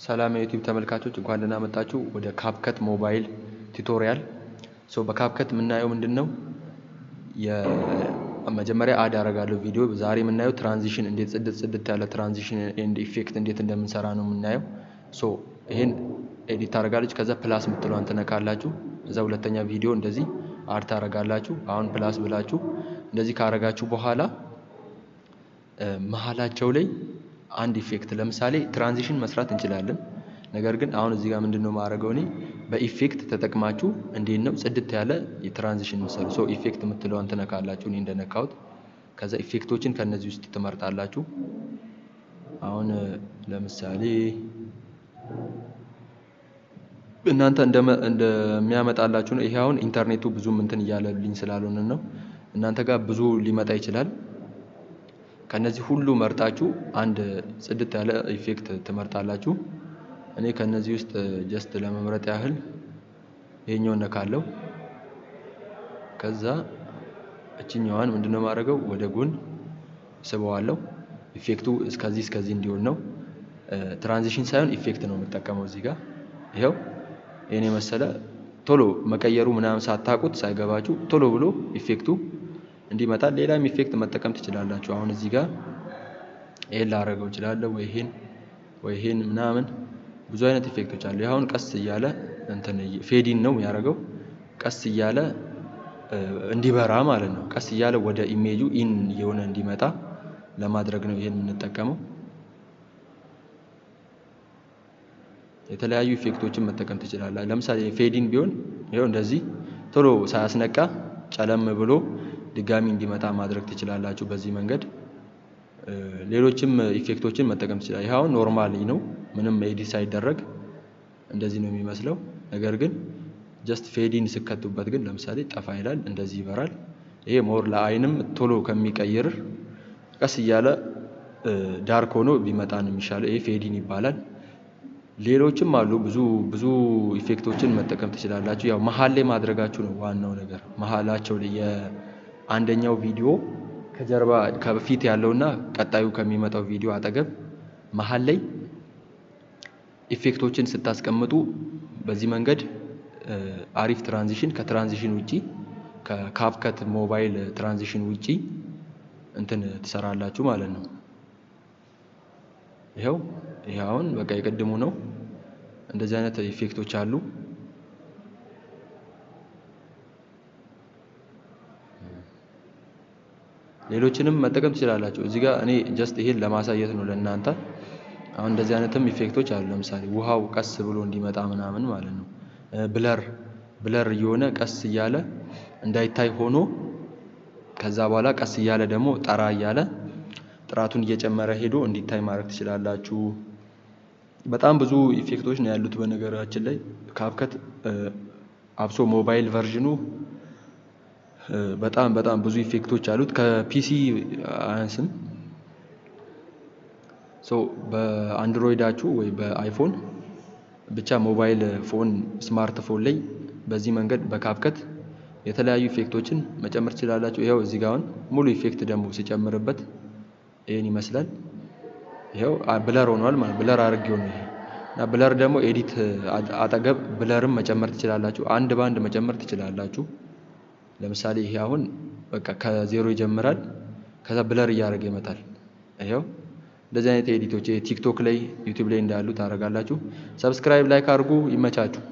ሰላም የዩቲዩብ ተመልካቾች እንኳን ደህና መጣችሁ ወደ ካፕከት ሞባይል ቱቶሪያል። በካፕከት የምናየው ምንድነው? የመጀመሪያ አድ አደርጋለሁ ቪዲዮ። ዛሬ የምናየው ትራንዚሽን እንዴት ጽድት ያለ ትራንዚሽን ኤንድ ኢፌክት እንዴት እንደምንሰራ ነው የምናየው። ይሄን ኤዲት ታደርጋለች። ከዛ ፕላስ የምትለዋን ትነካላችሁ። እዛ ሁለተኛ ቪዲዮ እንደዚህ አድ ታደርጋላችሁ። አሁን ፕላስ ብላችሁ እንደዚህ ካደረጋችሁ በኋላ መሃላቸው ላይ አንድ ኢፌክት ለምሳሌ ትራንዚሽን መስራት እንችላለን። ነገር ግን አሁን እዚህ ጋር ምንድነው ማድረገው እኔ በኢፌክት ተጠቅማችሁ እንዴት ነው ጽድት ያለ የትራንዚሽን መስራት። ኢፌክት የምትለዋን ትነካላችሁ እኔ እንደነካሁት። ከዛ ኢፌክቶችን ከነዚህ ውስጥ ትመርጣላችሁ። አሁን ለምሳሌ እናንተ እንደሚያመጣላችሁ ነው። ይሄ አሁን ኢንተርኔቱ ብዙም እንትን እያለልኝ ስላልሆነ ነው። እናንተ ጋር ብዙ ሊመጣ ይችላል። ከነዚህ ሁሉ መርጣችሁ አንድ ጽድት ያለ ኢፌክት ትመርጣላችሁ። እኔ ከነዚህ ውስጥ ጀስት ለመምረጥ ያህል ይሄኛውን ነካለው። ከዛ እቺኛዋን ምንድነው ማድረገው ወደ ጎን ስበዋለሁ። ኢፌክቱ እስከዚህ እንዲሆን ነው። ትራንዚሽን ሳይሆን ኢፌክት ነው የምጠቀመው እዚህ ጋር። ይሄው የኔ መሰለ ቶሎ መቀየሩ ምናምን ሳታቁት ሳይገባችሁ ቶሎ ብሎ ኢፌክቱ እንዲመጣ ሌላም ኢፌክት መጠቀም ትችላላችሁ። አሁን እዚህ ጋር ይሄን ላደርገው እችላለሁ ወይ ይሄን ምናምን ብዙ አይነት ኢፌክቶች አሉ። አሁን ቀስ እያለ እንትን ፌዲን ነው የሚያደርገው። ቀስ እያለ እንዲበራ ማለት ነው። ቀስ እያለ ወደ ኢሜጁ ኢን የሆነ እንዲመጣ ለማድረግ ነው ይሄን የምንጠቀመው። የተለያዩ ኢፌክቶችን መጠቀም ትችላላችሁ። ለምሳሌ ፌዲን ቢሆን ይሄው እንደዚህ ቶሎ ሳያስነቃ ጨለም ብሎ ድጋሚ እንዲመጣ ማድረግ ትችላላችሁ በዚህ መንገድ። ሌሎችም ኢፌክቶችን መጠቀም ትችላላችሁ። ይሄ አሁን ኖርማሊ ነው፣ ምንም ኤዲት ሳይደረግ እንደዚህ ነው የሚመስለው። ነገር ግን ጀስት ፌዲን ስከቱበት ግን ለምሳሌ ጠፋ ይላል፣ እንደዚህ ይበራል። ይሄ ሞር ለአይንም ቶሎ ከሚቀይር ቀስ እያለ ዳርክ ሆኖ ቢመጣ ነው የሚሻለው። ይሄ ፌዲን ይባላል። ሌሎችም አሉ ብዙ ኢፌክቶችን መጠቀም ትችላላችሁ። ያው መሃል ላይ ማድረጋችሁ ነው ዋናው ነገር። መሃላቸው ላይ የአንደኛው ቪዲዮ ከጀርባ ከፊት ያለውና ቀጣዩ ከሚመጣው ቪዲዮ አጠገብ መሃል ላይ ኢፌክቶችን ስታስቀምጡ በዚህ መንገድ አሪፍ ትራንዚሽን ከትራንዚሽን ውጪ ከካፕከት ሞባይል ትራንዚሽን ውጪ እንትን ትሰራላችሁ ማለት ነው። ይሄ አሁን በቃ የቀድሙ ነው። እንደዚህ አይነት ኢፌክቶች አሉ። ሌሎችንም መጠቀም ትችላላችሁ። እዚህ ጋር እኔ ጀስት ይሄን ለማሳየት ነው ለእናንተ። አሁን እንደዚህ አይነትም ኢፌክቶች አሉ። ለምሳሌ ውሃው ቀስ ብሎ እንዲመጣ ምናምን ማለት ነው። ብለር እየሆነ ቀስ እያለ እንዳይታይ ሆኖ ከዛ በኋላ ቀስ እያለ ደግሞ ጠራ እያለ ጥራቱን እየጨመረ ሄዶ እንዲታይ ማድረግ ትችላላችሁ። በጣም ብዙ ኢፌክቶች ነው ያሉት በነገራችን ላይ ካፕከት አብሶ ሞባይል ቨርዥኑ በጣም ብዙ ኢፌክቶች አሉት። ከፒሲ አያንስም። በአንድሮይዳችሁ ወይ በአይፎን ብቻ ሞባይል ፎን ስማርት ፎን ላይ በዚህ መንገድ በካፕከት የተለያዩ ኢፌክቶችን መጨመር ትችላላችሁ። ይሄው እዚህ ጋር አሁን ሙሉ ኢፌክት ደግሞ ሲጨምርበት ይሄን ይመስላል። ይሄው ብለር ሆኗል ማለት ብለር አድርጌው ነው። ይሄ እና ብለር ደግሞ ኤዲት አጠገብ ብለርም መጨመር ትችላላችሁ። አንድ ባንድ መጨመር ትችላላችሁ። ለምሳሌ ይሄ አሁን በቃ ከዜሮ ይጀምራል፣ ከዛ ብለር እያደረገ ይመጣል። ይሄው እንደዚህ አይነት ኤዲቶች ቲክቶክ ላይ ዩቲዩብ ላይ እንዳሉ ታደርጋላችሁ። ሰብስክራይብ ላይክ አድርጉ። ይመቻችሁ።